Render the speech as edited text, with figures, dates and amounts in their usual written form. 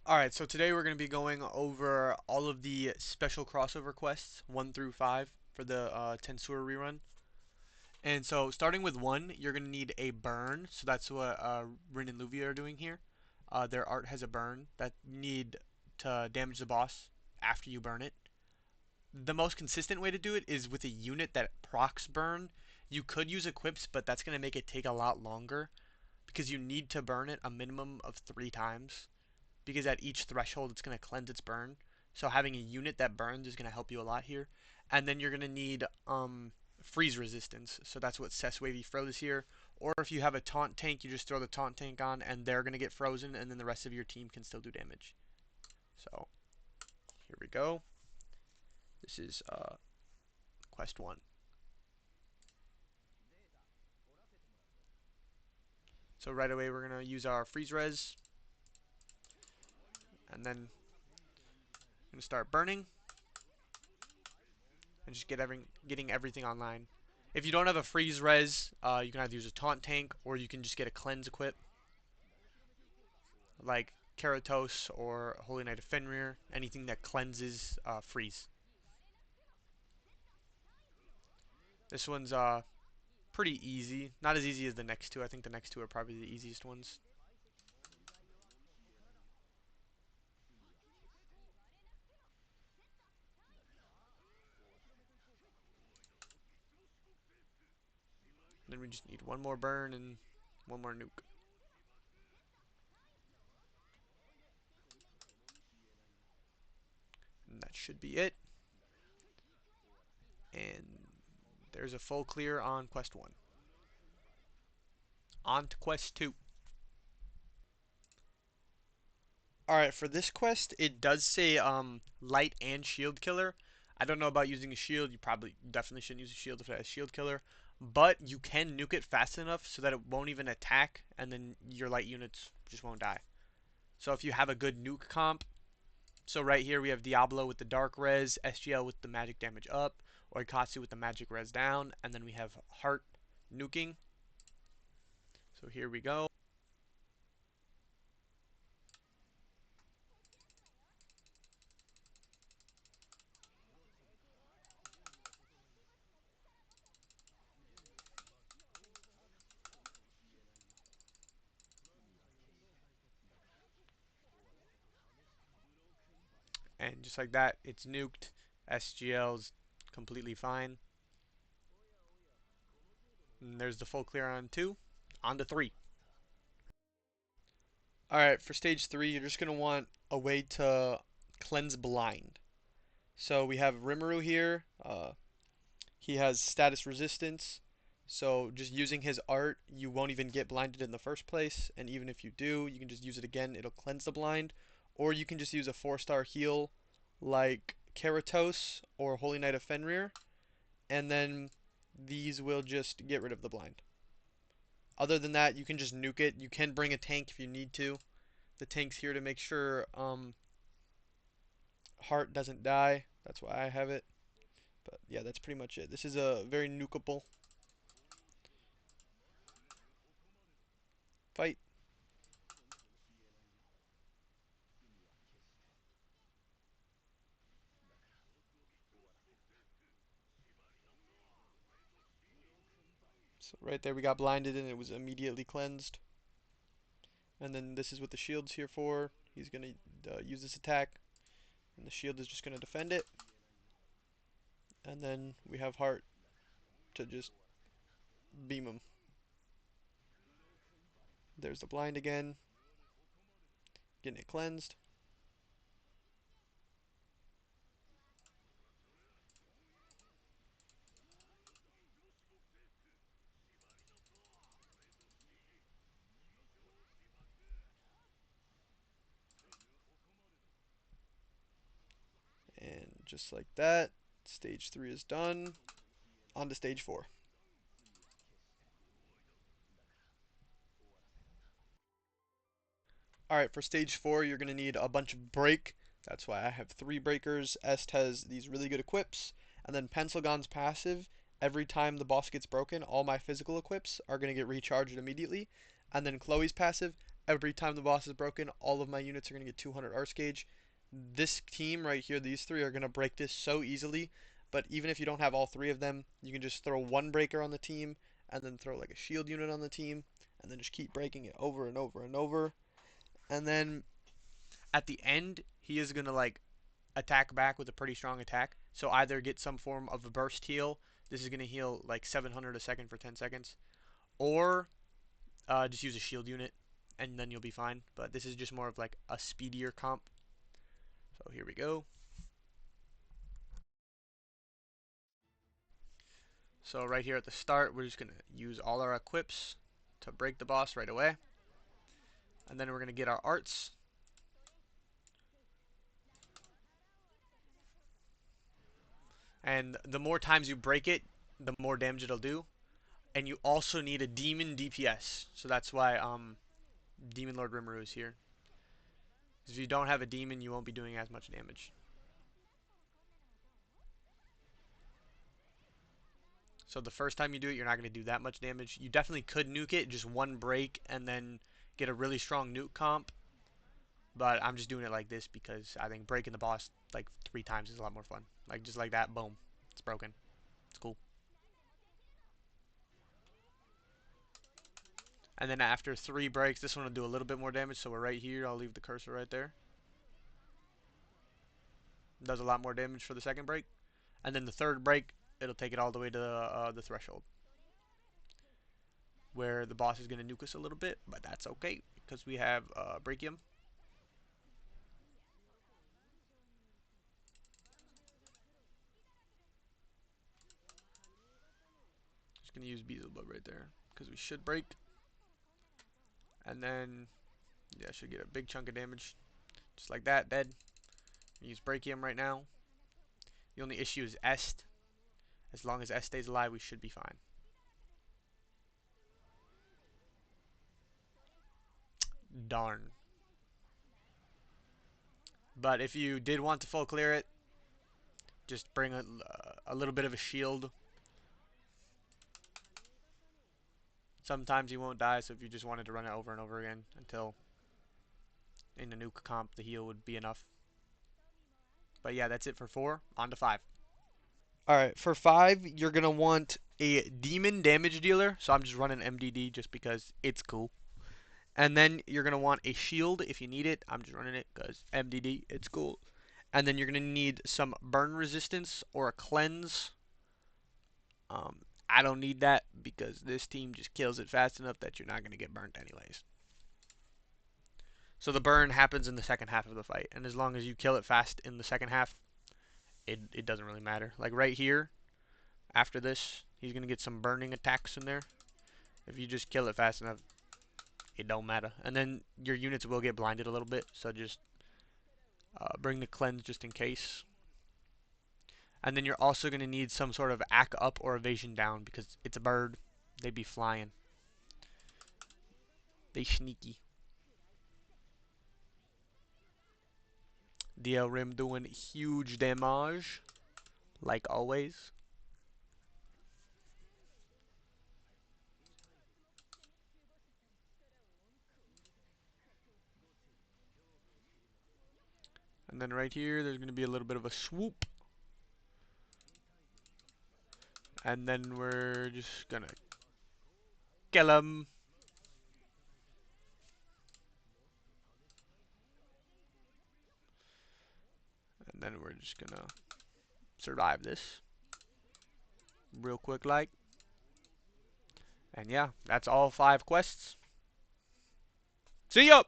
Alright, so today we're going to be going over all of the special crossover quests, 1 through 5, for the Tensura rerun. And so, starting with 1, you're going to need a burn, so that's what Rin and Luvia are doing here. Their art has a burn that you need to damage the boss after you burn it. The most consistent way to do it is with a unit that procs burn. You could use equips, but that's going to make it take a lot longer, because you need to burn it a minimum of 3 times because at each threshold it's going to cleanse its burn. So having a unit that burns is going to help you a lot here. And then you're going to need freeze resistance. So that's what Cess Wavy froze here. Or if you have a taunt tank, you just throw the taunt tank on and they're going to get frozen and then the rest of your team can still do damage. So here we go. This is quest 1. So right away we're going to use our freeze res. And then I'm going to start burning. And just getting everything online. If you don't have a freeze res, you can either use a taunt tank or you can just get a cleanse equip, like Keratos or Holy Knight of Fenrir, anything that cleanses freeze. This one's pretty easy, not as easy as the next two. I think the next two are probably the easiest ones. Then we just need one more burn and one more nuke. And that should be it. And there's a full clear on quest 1. On to quest 2. Alright, for this quest, it does say light and shield killer. I don't know about using a shield. You probably definitely shouldn't use a shield if it has shield killer. But you can nuke it fast enough so that it won't even attack, and then your light units just won't die. So if you have a good nuke comp, so right here we have Diablo with the dark res, SGL with the magic damage up, Oikatsu with the magic res down, and then we have Heart nuking. So here we go. And just like that, it's nuked. SGL's completely fine. And there's the full clear on 2. On to 3. Alright, for stage 3, you're just going to want a way to cleanse blind. So we have Rimuru here. He has status resistance. So just using his art, you won't even get blinded in the first place. And even if you do, you can just use it again. It'll cleanse the blind. Or you can just use a 4-star heal like Keratos or Holy Knight of Fenrir. And then these will just get rid of the blind. Other than that, you can just nuke it. You can bring a tank if you need to. The tank's here to make sure Heart doesn't die. That's why I have it. But yeah, that's pretty much it. This is a very nukeable fight. So right there we got blinded and it was immediately cleansed. And then this is what the shield's here for. He's going to use this attack. And the shield is just going to defend it. And then we have Heart to just beam him. There's the blind again. Getting it cleansed. And just like that, stage 3 is done. On to stage 4. Alright, for stage 4, you're going to need a bunch of break. That's why I have 3 breakers. Est has these really good equips. And then Pencilgon's passive, every time the boss gets broken, all my physical equips are going to get recharged immediately. And then Chloe's passive, every time the boss is broken, all of my units are going to get 200 arts gauge. This team right here, these three are going to break this so easily, but even if you don't have all three of them, you can just throw one breaker on the team, and then throw like a shield unit on the team, and then just keep breaking it over and over and over. And then at the end, he is going to like attack back with a pretty strong attack. So either get some form of a burst heal. This is going to heal like 700 a second for 10 seconds. Or just use a shield unit and then you'll be fine. But this is just more of like a speedier comp. So here we go. So right here at the start, we're just going to use all our equips to break the boss right away. And then we're going to get our arts. And the more times you break it, the more damage it'll do. And you also need a demon DPS. So that's why Demon Lord Rimuru is here. If you don't have a demon, you won't be doing as much damage. So the first time you do it, you're not going to do that much damage. You definitely could nuke it, just one break, and then get a really strong nuke comp. But I'm just doing it like this because I think breaking the boss like 3 times is a lot more fun. Like just like that, boom, it's broken. It's cool. And then after 3 breaks, this one will do a little bit more damage. So we're right here. I'll leave the cursor right there. Does a lot more damage for the second break. And then the third break, it'll take it all the way to the threshold, where the boss is going to nuke us a little bit, but that's okay because we have Brachium. Just going to use Beelzebub right there because we should break. And then, yeah, should get a big chunk of damage. Just like that, dead. Use Brachium right now. The only issue is Est. As long as Est stays alive, we should be fine. Darn. But if you did want to full clear it, just bring a little bit of a shield. Sometimes you won't die, so if you just wanted to run it over and over again until in the nuke comp the heal would be enough. But yeah, that's it for 4. On to 5. Alright, for 5, you're going to want a demon damage dealer. So I'm just running MDD just because it's cool. And then you're going to want a shield if you need it. I'm just running it because MDD, it's cool. And then you're going to need some burn resistance or a cleanse. I don't need that because this team just kills it fast enough that you're not going to get burnt anyways. So the burn happens in the second half of the fight. And as long as you kill it fast in the second half, it doesn't really matter. Like right here, after this, he's going to get some burning attacks in there. If you just kill it fast enough, it don't matter. And then your units will get blinded a little bit, so just bring the cleanse just in case. And then you're also going to need some sort of ack up or evasion down because it's a bird. They be flying. They sneaky. DL Rim doing huge damage, like always. And then right here, there's going to be a little bit of a swoop. And then we're just going to kill him. And then we're just going to survive this real quick like. And yeah, that's all 5 quests. See ya!